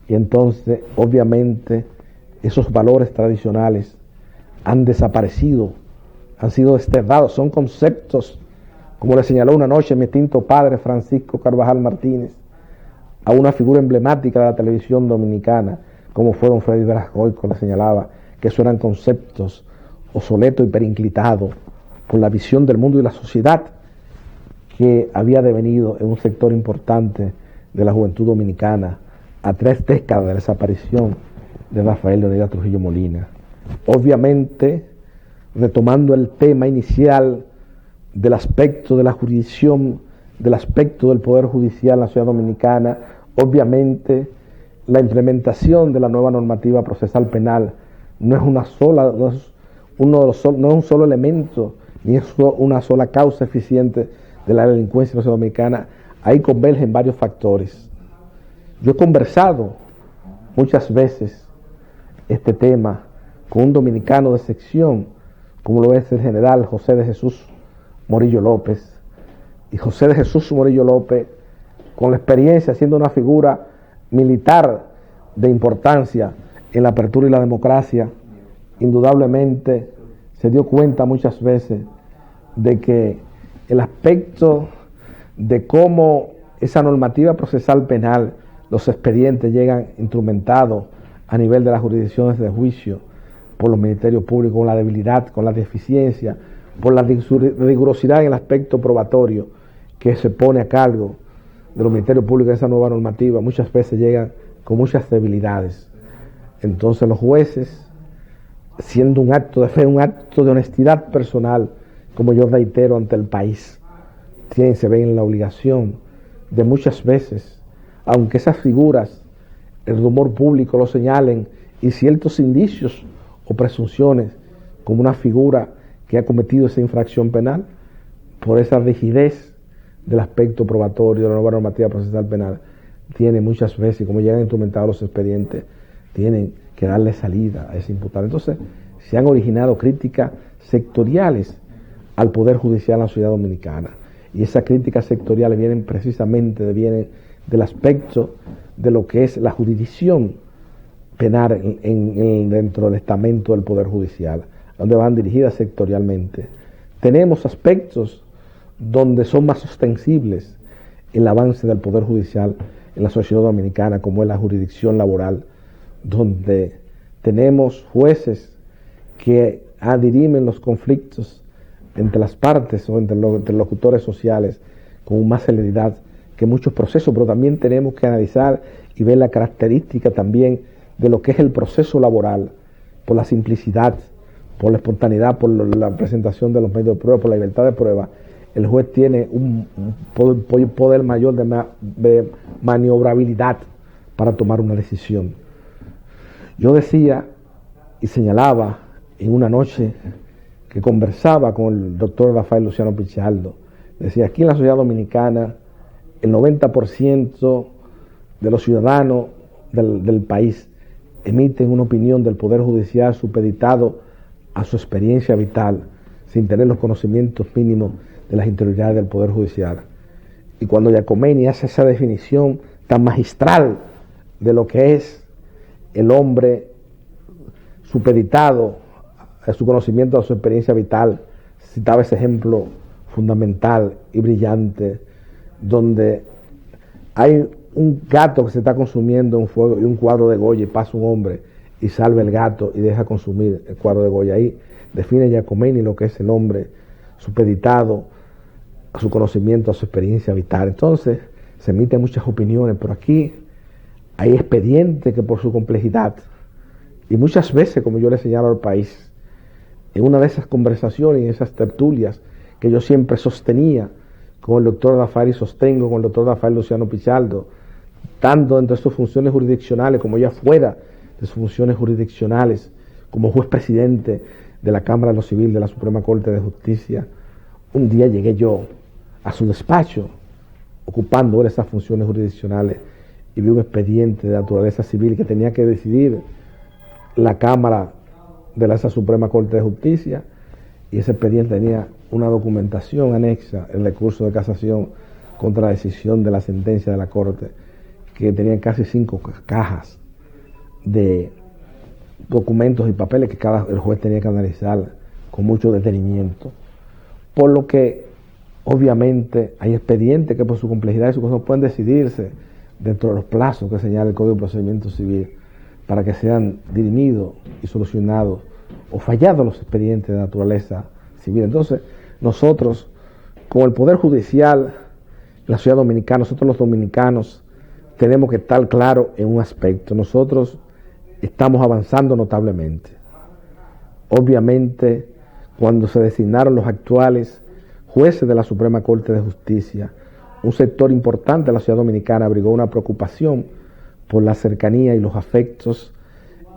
Y entonces, obviamente, esos valores tradicionales han desaparecido, han sido desterrados, son conceptos, como le señaló una noche mi extinto padre Francisco Carvajal Martínez, a una figura emblemática de la televisión dominicana, como fue don Freddy Verascoico, le señalaba que esos eran conceptos obsoletos y perinclitados por la visión del mundo y la sociedad que había devenido en un sector importante de la juventud dominicana a 3 décadas de la desaparición de Rafael Leonidas Trujillo Molina. Obviamente, retomando el tema inicial del aspecto de la jurisdicción, del aspecto del Poder Judicial en la ciudad dominicana, obviamente la implementación de la nueva normativa procesal penal no es un solo elemento, ni es una sola causa eficiente de la delincuencia en la ciudad dominicana. Ahí convergen varios factores. Yo he conversado muchas veces este tema con un dominicano de sección, como lo es el general José de Jesús Morillo López. Y José de Jesús Morillo López, con la experiencia siendo una figura militar de importancia en la apertura y la democracia, indudablemente se dio cuenta muchas veces de que el aspecto de cómo esa normativa procesal penal, los expedientes llegan instrumentados a nivel de las jurisdicciones de juicio por los ministerios públicos, con la debilidad, con la deficiencia, por la rigurosidad en el aspecto probatorio que se pone a cargo de los ministerios públicos en esa nueva normativa, muchas veces llegan con muchas debilidades. Entonces los jueces, siendo un acto de fe, un acto de honestidad personal, como yo reitero ante el país, se ven en la obligación de muchas veces, aunque esas figuras, el rumor público lo señalen y ciertos indicios o presunciones como una figura que ha cometido esa infracción penal, por esa rigidez del aspecto probatorio de la nueva normativa procesal penal, tiene muchas veces, como llegan instrumentados los expedientes, tienen que darle salida a ese imputado. Entonces, se han originado críticas sectoriales al Poder Judicial en la sociedad dominicana. Y esas críticas sectoriales vienen precisamente del aspecto de lo que es la jurisdicción penal dentro del estamento del Poder Judicial, donde van dirigidas sectorialmente. Tenemos aspectos donde son más ostensibles el avance del Poder Judicial en la sociedad dominicana, como es la jurisdicción laboral, donde tenemos jueces que dirimen los conflictos entre las partes o entre los interlocutores sociales con más celeridad que muchos procesos, pero también tenemos que analizar y ver la característica también de lo que es el proceso laboral, por la simplicidad, por la espontaneidad, por la presentación de los medios de prueba, por la libertad de prueba. El juez tiene un poder mayor de maniobrabilidad para tomar una decisión. Yo decía y señalaba en una noche que conversaba con el doctor Rafael Luciano Pichardo, decía, aquí en la sociedad dominicana el 90% de los ciudadanos del país emiten una opinión del Poder Judicial supeditado a su experiencia vital, sin tener los conocimientos mínimos de las interioridades del Poder Judicial. Y cuando Giacometti hace esa definición tan magistral de lo que es el hombre supeditado a su conocimiento, a su experiencia vital, citaba ese ejemplo fundamental y brillante, donde hay un gato que se está consumiendo en fuego y un cuadro de Goya, y pasa un hombre y salva el gato y deja consumir el cuadro de Goya. Ahí define Giacometti lo que es el hombre supeditado a su conocimiento, a su experiencia vital. Entonces se emiten muchas opiniones, pero aquí hay expedientes que por su complejidad, y muchas veces, como yo le señalo al país, en una de esas conversaciones, en esas tertulias que yo siempre sostenía con el doctor Rafael y sostengo con el doctor Rafael Luciano Pichardo, tanto dentro de sus funciones jurisdiccionales como ya fuera de sus funciones jurisdiccionales, como juez presidente de la Cámara de lo Civil de la Suprema Corte de Justicia, un día llegué yo a su despacho, ocupando esas funciones jurisdiccionales, y vi un expediente de naturaleza civil que tenía que decidir la Cámara de esa Suprema Corte de Justicia, y ese expediente tenía una documentación anexa, el recurso de casación contra la decisión de la sentencia de la Corte, que tenía casi 5 cajas de documentos y papeles que el juez tenía que analizar con mucho detenimiento. Por lo que, obviamente, hay expedientes que por su complejidad y su cosa pueden decidirse dentro de los plazos que señala el Código de Procedimiento Civil para que sean dirimidos y solucionados o fallados los expedientes de naturaleza civil. Entonces, nosotros, con el Poder Judicial, la ciudad dominicana, nosotros los dominicanos, tenemos que estar claros en un aspecto. Nosotros estamos avanzando notablemente. Obviamente, cuando se designaron los actuales jueces de la Suprema Corte de Justicia, un sector importante de la ciudad dominicana abrigó una preocupación por la cercanía y los afectos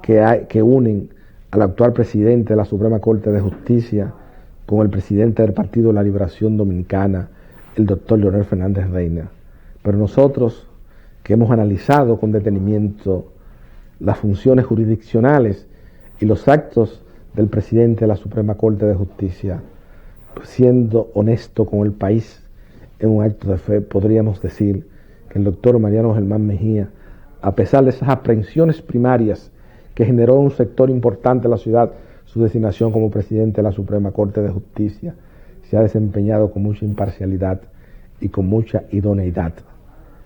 que unen al actual presidente de la Suprema Corte de Justicia con el presidente del Partido de la Liberación Dominicana, el doctor Leonel Fernández Reina. Pero nosotros, que hemos analizado con detenimiento las funciones jurisdiccionales y los actos del presidente de la Suprema Corte de Justicia, siendo honesto con el país, en un acto de fe, podríamos decir que el doctor Mariano Germán Mejía, a pesar de esas aprehensiones primarias que generó un sector importante de la ciudad, su designación como presidente de la Suprema Corte de Justicia, se ha desempeñado con mucha imparcialidad y con mucha idoneidad.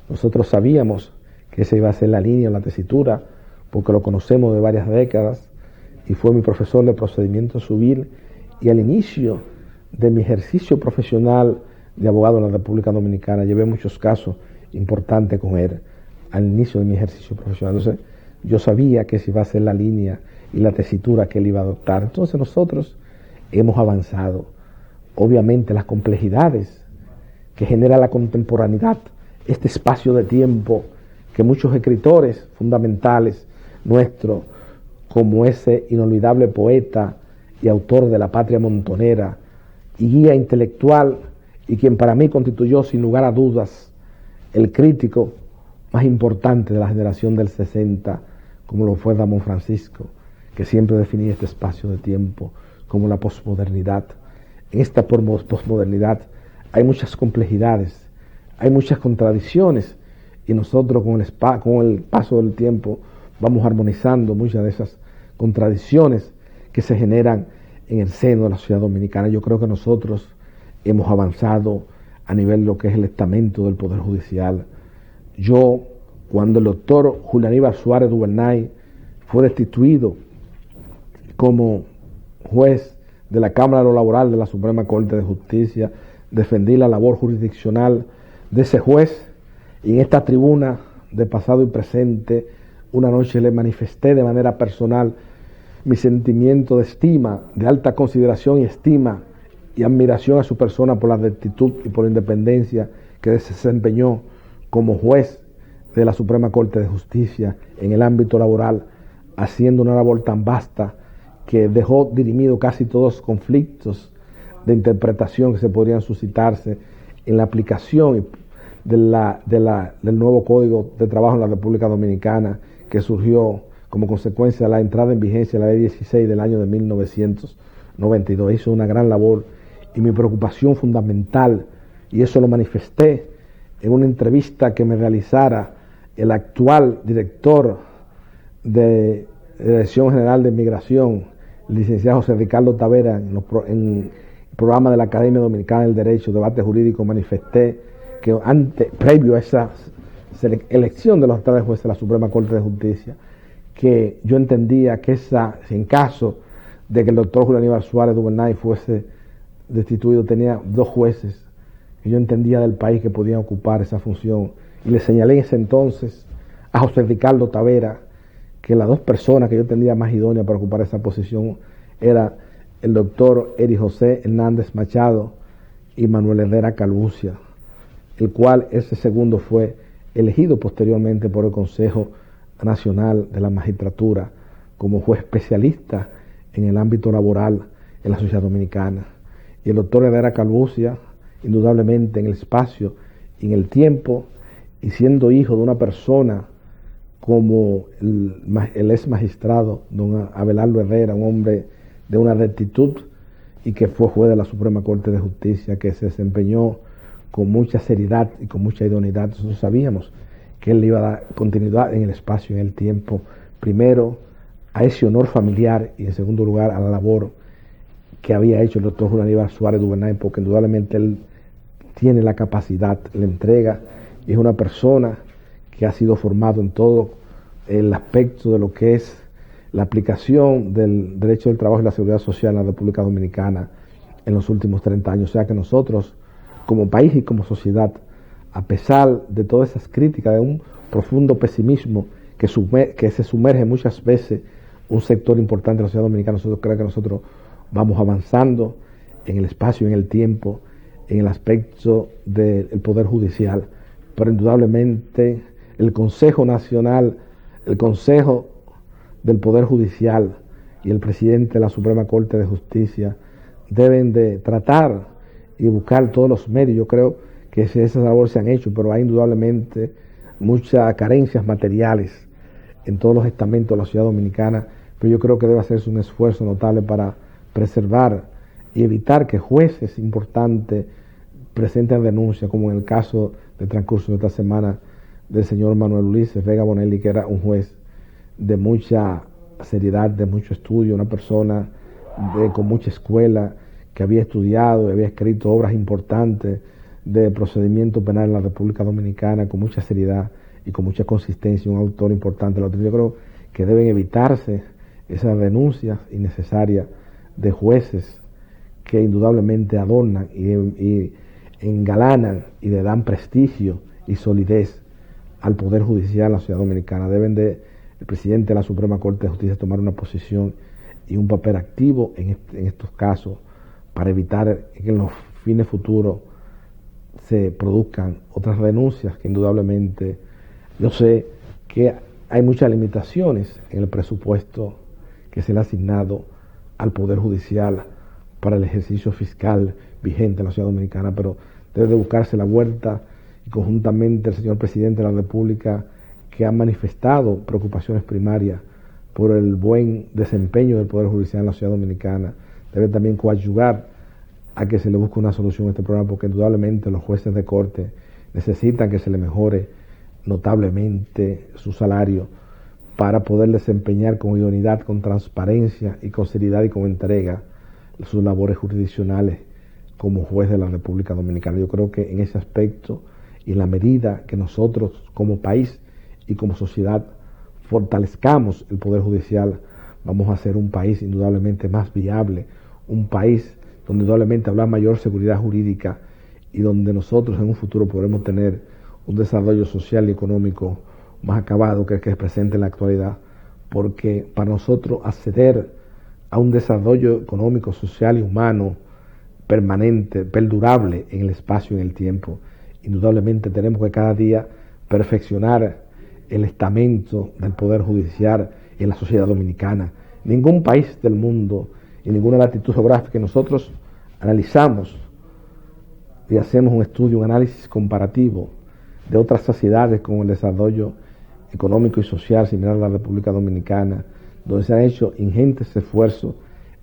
Nosotros sabíamos que esa iba a ser la línea, la tesitura, porque lo conocemos de varias décadas, y fue mi profesor de procedimiento civil, y al inicio de mi ejercicio profesional de abogado en la República Dominicana, llevé muchos casos importantes con él, al inicio de mi ejercicio profesional. Entonces, yo sabía que esa iba a ser la línea y la tesitura que él iba a adoptar. Entonces, nosotros hemos avanzado. Obviamente, las complejidades que genera la contemporaneidad, este espacio de tiempo que muchos escritores fundamentales nuestros, como ese inolvidable poeta y autor de La Patria Montonera y guía intelectual, y quien para mí constituyó sin lugar a dudas el crítico más importante de la generación del 60, como lo fue Ramón Francisco, que siempre definía este espacio de tiempo como la posmodernidad. En esta posmodernidad hay muchas complejidades, hay muchas contradicciones, y nosotros con el paso del tiempo vamos armonizando muchas de esas contradicciones que se generan en el seno de la sociedad dominicana. Yo creo que nosotros hemos avanzado a nivel de lo que es el estamento del Poder Judicial. Yo, cuando el doctor Julio Aníbal Suárez Duvernay fue destituido como juez de la Cámara de lo Laboral de la Suprema Corte de Justicia, defendí la labor jurisdiccional de ese juez, y en esta tribuna de pasado y presente una noche le manifesté de manera personal mi sentimiento de estima, de alta consideración y estima y admiración a su persona por la rectitud y por la independencia que se desempeñó como juez de la Suprema Corte de Justicia en el ámbito laboral, haciendo una labor tan vasta que dejó dirimido casi todos los conflictos de interpretación que se podrían suscitarse en la aplicación del nuevo Código de Trabajo en la República Dominicana, que surgió como consecuencia de la entrada en vigencia de la Ley 16 del año de 1992. Hizo una gran labor, y mi preocupación fundamental, y eso lo manifesté en una entrevista que me realizara el actual director de la Dirección General de Inmigración, el licenciado José Ricardo Tavera, en el programa de la Academia Dominicana del Derecho, Debate Jurídico, manifesté que previo a esa elección de los actuales jueces de la Suprema Corte de Justicia, que yo entendía que en caso de que el doctor Julio Aníbal Suárez Duvernay fuese destituido, tenía dos jueces que yo entendía del país que podían ocupar esa función, y le señalé en ese entonces a José Ricardo Tavera que las dos personas que yo entendía más idóneas para ocupar esa posición era el doctor Eri José Hernández Machado y Manuel Herrera Calbucia, el cual ese segundo fue elegido posteriormente por el Consejo Nacional de la Magistratura como juez especialista en el ámbito laboral en la sociedad dominicana. Y el doctor Herrera Calbucia, indudablemente en el espacio y en el tiempo, y siendo hijo de una persona como el ex magistrado don Abelardo Herrera, un hombre de una rectitud y que fue juez de la Suprema Corte de Justicia, que se desempeñó con mucha seriedad y con mucha idoneidad. Nosotros sabíamos que él le iba a dar continuidad en el espacio y en el tiempo, primero a ese honor familiar, y en segundo lugar a la labor que había hecho el doctor Julio Aníbal Suárez Duvernay, porque indudablemente él tiene la capacidad, la entrega, y es una persona que ha sido formado en todo el aspecto de lo que es la aplicación del derecho del trabajo y la seguridad social en la República Dominicana en los últimos 30 años. O sea que nosotros, como país y como sociedad, a pesar de todas esas críticas, de un profundo pesimismo que se sumerge muchas veces un sector importante de la sociedad dominicana, nosotros creemos que nosotros vamos avanzando en el espacio y en el tiempo, en el aspecto del Poder Judicial. Pero indudablemente el Consejo Nacional, el Consejo del Poder Judicial y el presidente de la Suprema Corte de Justicia deben de tratar y buscar todos los medios. Yo creo que esas labores se han hecho, pero hay indudablemente muchas carencias materiales en todos los estamentos de la sociedad dominicana, pero yo creo que debe hacerse un esfuerzo notable para preservar y evitar que jueces importantes presenten denuncias, como en el caso del transcurso de esta semana del señor Manuel Ulises Vega Bonelli, que era un juez de mucha seriedad, de mucho estudio, una persona con mucha escuela, que había estudiado y había escrito obras importantes de procedimiento penal en la República Dominicana con mucha seriedad y con mucha consistencia, un autor importante. Yo creo que deben evitarse esas denuncias innecesarias de jueces que indudablemente adornan y engalanan y le dan prestigio y solidez al Poder Judicial en la sociedad dominicana. El presidente de la Suprema Corte de Justicia tomar una posición y un papel activo en estos casos para evitar que en los fines futuros se produzcan otras denuncias que indudablemente, yo sé que hay muchas limitaciones en el presupuesto que se le ha asignado al Poder Judicial para el ejercicio fiscal vigente en la sociedad dominicana, pero debe de buscarse la vuelta, y conjuntamente el señor presidente de la República, que ha manifestado preocupaciones primarias por el buen desempeño del Poder Judicial en la sociedad dominicana, debe también coadyuvar a que se le busque una solución a este problema, porque indudablemente los jueces de corte necesitan que se le mejore notablemente su salario para poder desempeñar con idoneidad, con transparencia y con seriedad y con entrega sus labores jurisdiccionales como juez de la República Dominicana. Yo creo que en ese aspecto y en la medida que nosotros como país y como sociedad fortalezcamos el Poder Judicial, vamos a ser un país indudablemente más viable, un país donde indudablemente habrá mayor seguridad jurídica y donde nosotros en un futuro podremos tener un desarrollo social y económico más acabado que el que es presente en la actualidad, porque para nosotros acceder a un desarrollo económico, social y humano permanente, perdurable en el espacio y en el tiempo, indudablemente tenemos que cada día perfeccionar el estamento del Poder Judicial en la sociedad dominicana. Ningún país del mundo y ninguna latitud geográfica que nosotros analizamos y hacemos un estudio, un análisis comparativo de otras sociedades con el desarrollo económico y social similar a la República Dominicana, donde se han hecho ingentes esfuerzos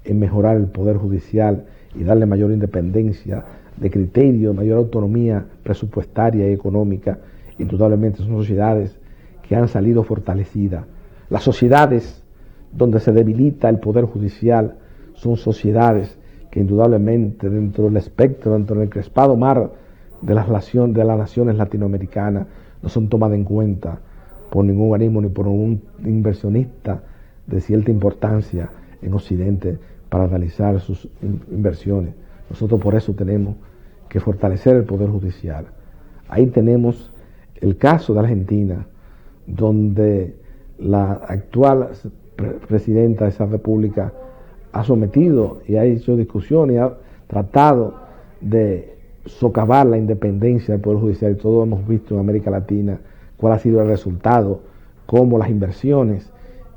en mejorar el Poder Judicial y darle mayor independencia de criterio, mayor autonomía presupuestaria y económica. Indudablemente son sociedades que han salido fortalecidas. Las sociedades donde se debilita el Poder Judicial son sociedades que indudablemente dentro del espectro, dentro del crespado mar de las naciones latinoamericanas, no son tomadas en cuenta por ningún organismo ni por un inversionista de cierta importancia en Occidente para realizar sus inversiones. Nosotros por eso tenemos que fortalecer el Poder Judicial. Ahí tenemos el caso de Argentina, donde la actual presidenta de esa república ha sometido y ha hecho discusión y ha tratado de socavar la independencia del Poder Judicial, y todos hemos visto en América Latina cuál ha sido el resultado, cómo las inversiones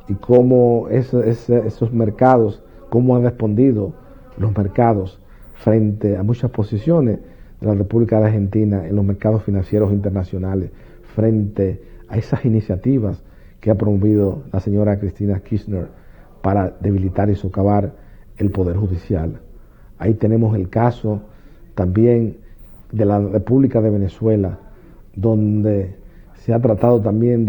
y cómo esos mercados, cómo han respondido los mercados frente a muchas posiciones de la República de Argentina en los mercados financieros internacionales, frente a esas iniciativas que ha promovido la señora Cristina Kirchner para debilitar y socavar el Poder Judicial. Ahí tenemos el caso también de la República de Venezuela, donde se ha tratado también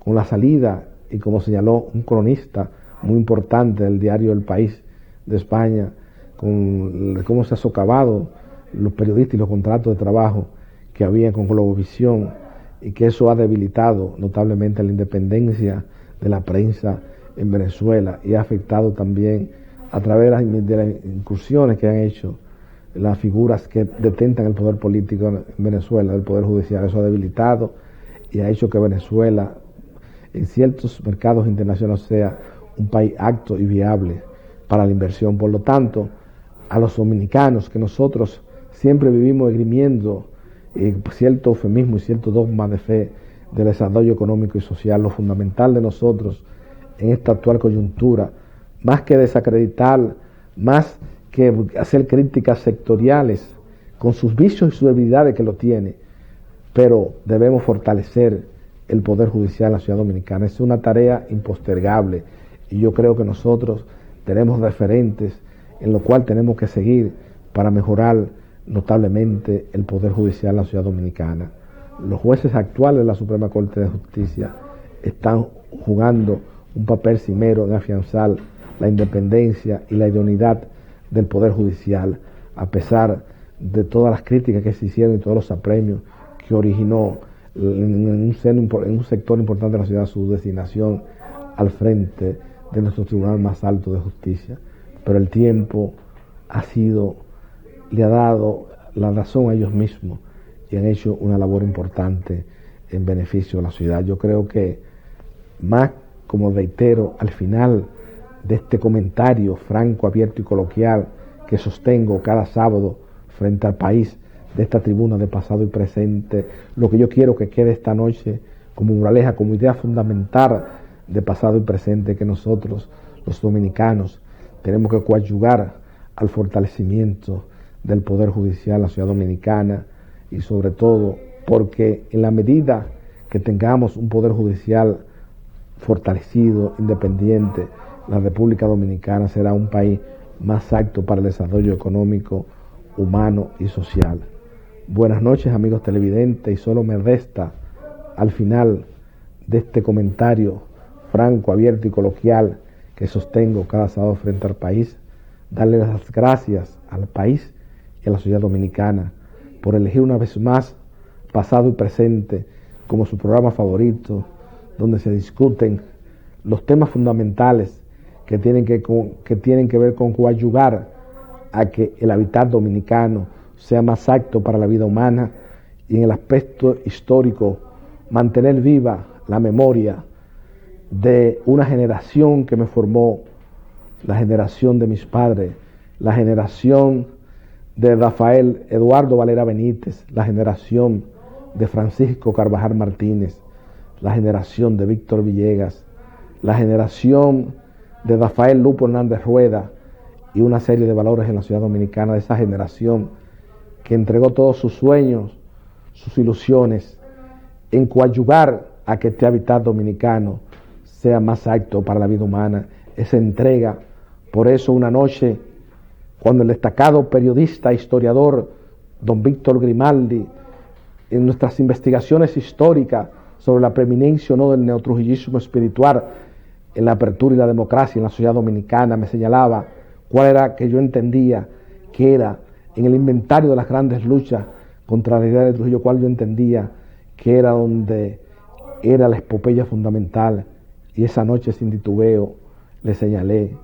con la salida, y como señaló un cronista muy importante del diario El País de España, con cómo se ha socavado los periodistas y los contratos de trabajo que había con Globovisión, y que eso ha debilitado notablemente la independencia de la prensa en Venezuela y ha afectado también a través de las incursiones que han hecho las figuras que detentan el poder político en Venezuela, el Poder Judicial. Eso ha debilitado y ha hecho que Venezuela en ciertos mercados internacionales sea un país apto y viable para la inversión. Por lo tanto, a los dominicanos, que nosotros siempre vivimos esgrimiendo cierto eufemismo y cierto dogma de fe del desarrollo económico y social, lo fundamental de nosotros en esta actual coyuntura, más que desacreditar, más que hacer críticas sectoriales con sus vicios y sus debilidades que lo tiene, pero debemos fortalecer el Poder Judicial en la ciudad dominicana. Es una tarea impostergable y yo creo que nosotros tenemos referentes en lo cual tenemos que seguir para mejorar notablemente el Poder Judicial en la ciudad dominicana. Los jueces actuales de la Suprema Corte de Justicia están jugando un papel cimero en afianzar la independencia y la idoneidad del Poder Judicial, a pesar de todas las críticas que se hicieron y todos los apremios que originó en un sector importante de la ciudad su designación al frente de nuestro tribunal más alto de justicia. Pero el tiempo le ha dado la razón a ellos mismos y han hecho una labor importante en beneficio de la ciudad. Yo creo que más, como reitero, al final de este comentario franco, abierto y coloquial que sostengo cada sábado frente al país de esta tribuna de pasado y presente, lo que yo quiero que quede esta noche como moraleja, como idea fundamental de pasado y presente, que nosotros, los dominicanos, tenemos que coadyuvar al fortalecimiento del Poder Judicial en la ciudad dominicana, y sobre todo porque en la medida que tengamos un Poder Judicial fortalecido, independiente, la República Dominicana será un país más apto para el desarrollo económico, humano y social. Buenas noches, amigos televidentes, y solo me resta al final de este comentario franco, abierto y coloquial que sostengo cada sábado frente al país, darle las gracias al país en la sociedad dominicana, por elegir una vez más Pasado y Presente como su programa favorito, donde se discuten los temas fundamentales que tienen que ver con coadyuvar a que el habitat dominicano sea más apto para la vida humana, y en el aspecto histórico mantener viva la memoria de una generación que me formó, la generación de mis padres, la generación de Rafael Eduardo Valera Benítez, la generación de Francisco Carvajal Martínez, la generación de Víctor Villegas, la generación de Rafael Lupo Hernández Rueda, y una serie de valores en la ciudad dominicana, de esa generación que entregó todos sus sueños, sus ilusiones, en coadyuvar a que este hábitat dominicano sea más apto para la vida humana, esa entrega. Por eso una noche, cuando el destacado periodista e historiador don Víctor Grimaldi, en nuestras investigaciones históricas sobre la preeminencia o no del neotrujillismo espiritual en la apertura y la democracia en la sociedad dominicana, me señalaba cuál era que yo entendía que era en el inventario de las grandes luchas contra la idea de Trujillo, cuál yo entendía que era donde era la epopeya fundamental. Y esa noche, sin titubeo, le señalé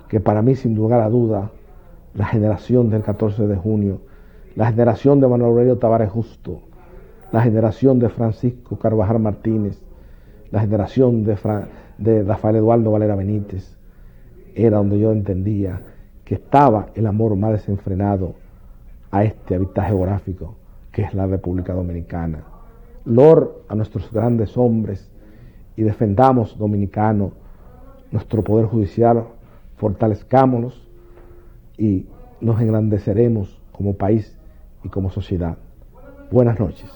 que para mí, sin lugar a duda, la generación del 14 de junio, la generación de Manuel Aurelio Tavares Justo, la generación de Francisco Carvajal Martínez, la generación de Rafael Eduardo Valera Benítez, era donde yo entendía que estaba el amor más desenfrenado a este hábitat geográfico que es la República Dominicana. Lor a nuestros grandes hombres y defendamos, dominicanos, nuestro poder judicial, fortalezcámonos y nos engrandeceremos como país y como sociedad. Buenas noches.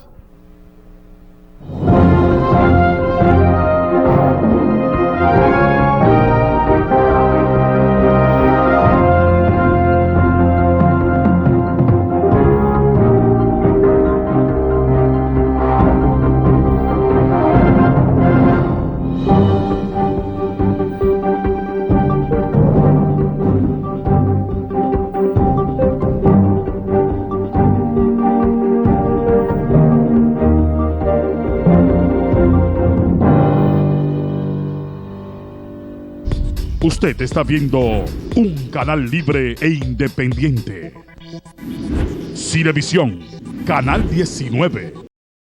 Usted está viendo un canal libre e independiente. Cinevisión, Canal 19.